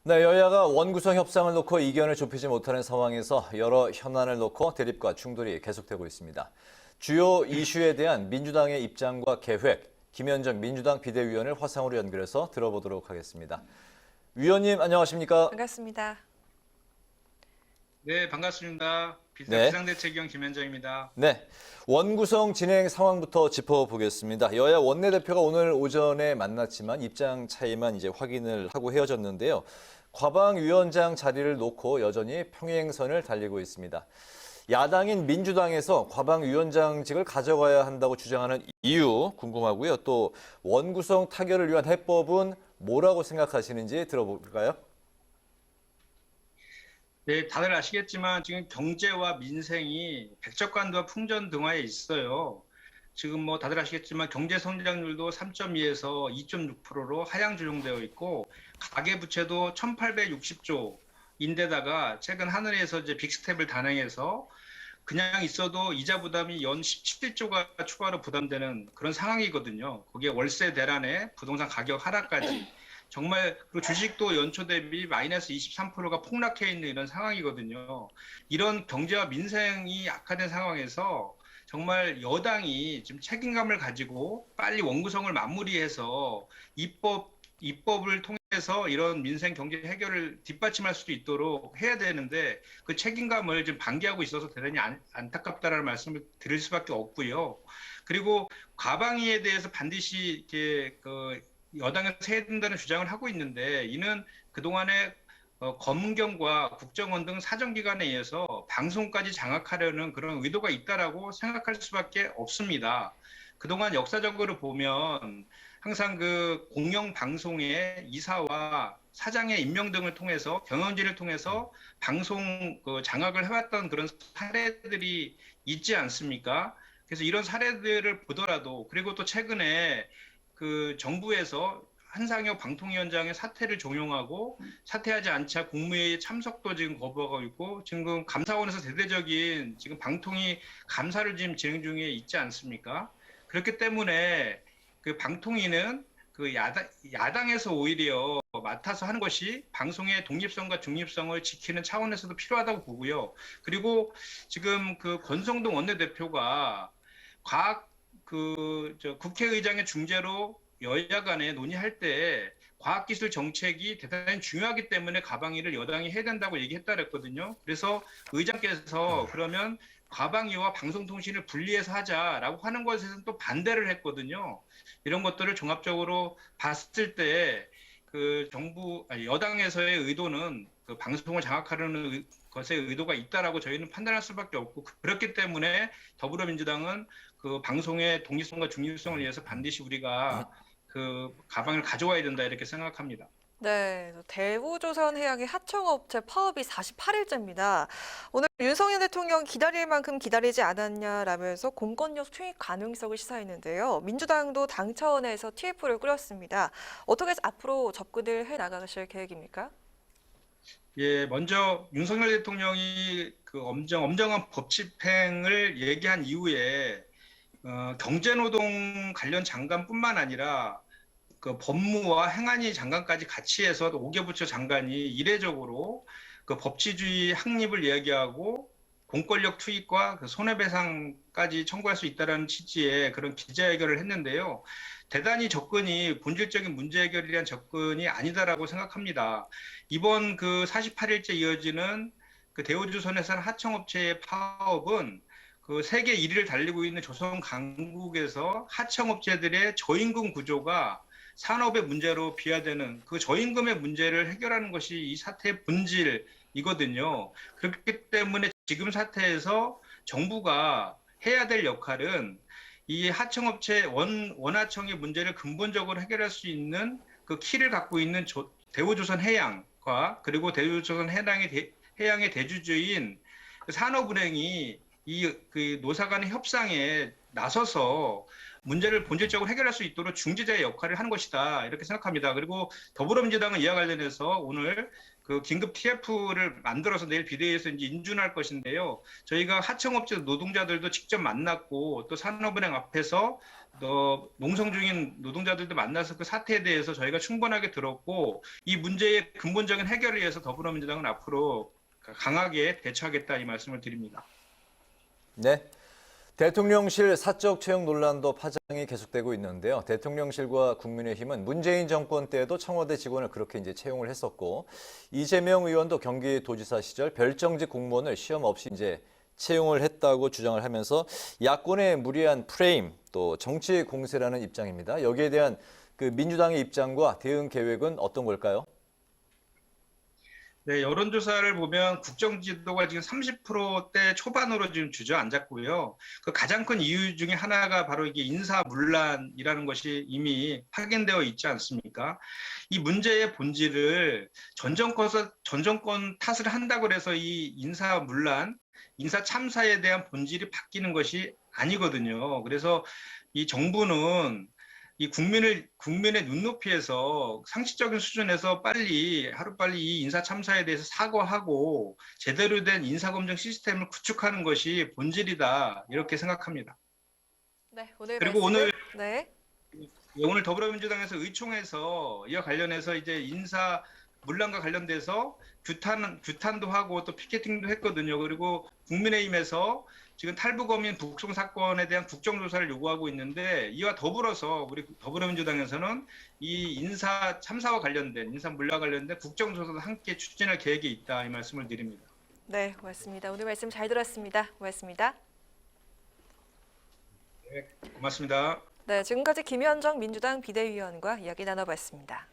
네, 여야가 원구성 협상을 놓고 이견을 좁히지 못하는 상황에서 여러 현안을 놓고 대립과 충돌이 계속되고 있습니다. 주요 이슈에 대한 민주당의 입장과 계획, 김현정 민주당 비대위원을 화상으로 연결해서 들어보도록 하겠습니다. 위원님 안녕하십니까? 반갑습니다. 네, 반갑습니다. 네. 비상대책위원 김현정입니다. 네, 원구성 진행 상황부터 짚어보겠습니다. 여야 원내대표가 오늘 오전에 만났지만 입장 차이만 이제 확인을 하고 헤어졌는데요. 과방위원장 자리를 놓고 여전히 평행선을 달리고 있습니다. 야당인 민주당에서 과방위원장직을 가져가야 한다고 주장하는 이유 궁금하고요. 또 원구성 타결을 위한 해법은 뭐라고 생각하시는지 들어볼까요? 네, 다들 아시겠지만 지금 경제와 민생이 백척간도와 풍전등화에 있어요. 지금 뭐 다들 아시겠지만 경제 성장률도 3.2에서 2.6%로 하향 조정되어 있고 가계부채도 1,860조인데다가 최근 하늘에서 이제 빅스텝을 단행해서 그냥 있어도 이자 부담이 연 17조가 추가로 부담되는 그런 상황이거든요. 거기에 월세 대란에 부동산 가격 하락까지 정말 그리고 주식도 연초 대비 마이너스 23%가 폭락해 있는 이런 상황이거든요. 이런 경제와 민생이 악화된 상황에서 정말 여당이 지금 책임감을 가지고 빨리 원구성을 마무리해서 입법을 통해서 이런 민생 경제 해결을 뒷받침할 수 있도록 해야 되는데 그 책임감을 지금 방기하고 있어서 대단히 안타깝다라는 말씀을 드릴 수밖에 없고요. 그리고 과방위에 대해서 반드시 이렇게 여당에서 해야 된다는 주장을 하고 있는데 이는 그동안에 검경과 국정원 등 사정기관에 의해서 방송까지 장악하려는 그런 의도가 있다라고 생각할 수밖에 없습니다. 그동안 역사적으로 보면 항상 그 공영방송의 이사와 사장의 임명 등을 통해서 경영진을 통해서 방송 장악을 해왔던 그런 사례들이 있지 않습니까? 그래서 이런 사례들을 보더라도 그리고 또 최근에 그 정부에서 한상혁 방통위원장의 사퇴를 종용하고 사퇴하지 않자 국무회의 참석도 지금 거부하고 있고 지금 감사원에서 대대적인 지금 방통위 감사를 지금 진행 중에 있지 않습니까? 그렇기 때문에 그 방통위는 그 야당에서 오히려 맡아서 하는 것이 방송의 독립성과 중립성을 지키는 차원에서도 필요하다고 보고요. 그리고 지금 그 권성동 원내대표가 국회의장의 중재로 여야 간에 논의할 때 과학기술 정책이 대단히 중요하기 때문에 과방위를 여당이 해야 된다고 얘기했다 그랬거든요. 그래서 의장께서 그러면 과방위와 방송통신을 분리해서 하자라고 하는 것에서는 또 반대를 했거든요. 이런 것들을 종합적으로 봤을 때 여당에서의 의도는 그 방송을 장악하려는 것에 의도가 있다라고 저희는 판단할 수밖에 없고 그렇기 때문에 더불어민주당은 그 방송의 독립성과 중립성을 위해서 반드시 우리가 그 가방을 가져와야 된다 이렇게 생각합니다. 네, 대우조선해양의 하청업체 파업이 48일째입니다. 오늘 윤석열 대통령 기다릴 만큼 기다리지 않았냐라면서 공권력 투입 가능성을 시사했는데요. 민주당도 당 차원에서 TF를 꾸렸습니다. 어떻게 앞으로 접근을 해 나가실 계획입니까? 예, 먼저 윤석열 대통령이 그 엄정한 법 집행을 얘기한 이후에 경제노동 관련 장관뿐만 아니라 그 법무와 행안위 장관까지 같이 해서 5개 부처 장관이 이례적으로 그 법치주의 확립을 이야기하고 공권력 투입과 그 손해배상까지 청구할 수 있다는 취지의 그런 기자회견을 했는데요. 대단히 접근이 본질적인 문제 해결에 대한 접근이 아니다라고 생각합니다. 이번 그 48일째 이어지는 그 대우조선해상 하청업체의 파업은 그 세계 1위를 달리고 있는 조선 강국에서 하청업체들의 저임금 구조가 산업의 문제로 비화되는 그 저임금의 문제를 해결하는 것이 이 사태의 본질이거든요. 그렇기 때문에 지금 사태에서 정부가 해야 될 역할은 이 하청업체 원하청의 문제를 근본적으로 해결할 수 있는 그 키를 갖고 있는 대우조선해양과 그리고 대우조선해양의 대주주인 산업은행이 그 노사 간의 협상에 나서서 문제를 본질적으로 해결할 수 있도록 중재자의 역할을 하는 것이다 이렇게 생각합니다. 그리고 더불어민주당은 이와 관련해서 오늘 그 긴급 TF를 만들어서 내일 비대위에서 이제 인준할 것인데요. 저희가 하청업체 노동자들도 직접 만났고 또 산업은행 앞에서 농성 중인 노동자들도 만나서 그 사태에 대해서 저희가 충분하게 들었고 이 문제의 근본적인 해결을 위해서 더불어민주당은 앞으로 강하게 대처하겠다 이 말씀을 드립니다. 네. 대통령실 사적 채용 논란도 파장이 계속되고 있는데요. 대통령실과 국민의힘은 문재인 정권 때에도 청와대 직원을 그렇게 이제 채용을 했었고 이재명 의원도 경기도지사 시절 별정직 공무원을 시험 없이 이제 채용을 했다고 주장을 하면서 야권의 무리한 프레임 또 정치 공세라는 입장입니다. 여기에 대한 그 민주당의 입장과 대응 계획은 어떤 걸까요? 네, 여론조사를 보면 국정지도가 지금 30%대 초반으로 지금 주저앉았고요. 그 가장 큰 이유 중에 하나가 바로 이게 인사문란이라는 것이 이미 확인되어 있지 않습니까? 이 문제의 본질을 전 정권 탓을 한다고 해서 이 인사문란, 인사 참사에 대한 본질이 바뀌는 것이 아니거든요. 그래서 이 정부는 이 국민의 눈높이에서 상식적인 수준에서 하루빨리 이 인사 참사에 대해서 사과하고 제대로 된 인사검증 시스템을 구축하는 것이 본질이다 이렇게 생각합니다. 네, 오늘 그리고 말씀을 네. 오늘 더불어민주당에서 의총에서 이와 관련해서 이제 인사 문란과 관련돼서 규탄도 하고 또 피켓팅도 했거든요. 그리고 국민의힘에서 지금 탈북어민 북송 사건에 대한 국정조사를 요구하고 있는데 이와 더불어서 우리 더불어민주당에서는 이 인사 참사와 관련된 인사 문란 관련된 국정조사도 함께 추진할 계획이 있다 이 말씀을 드립니다. 네, 고맙습니다. 오늘 말씀 잘 들었습니다. 고맙습니다. 네, 고맙습니다. 네, 지금까지 김현정 민주당 비대위원과 이야기 나눠봤습니다.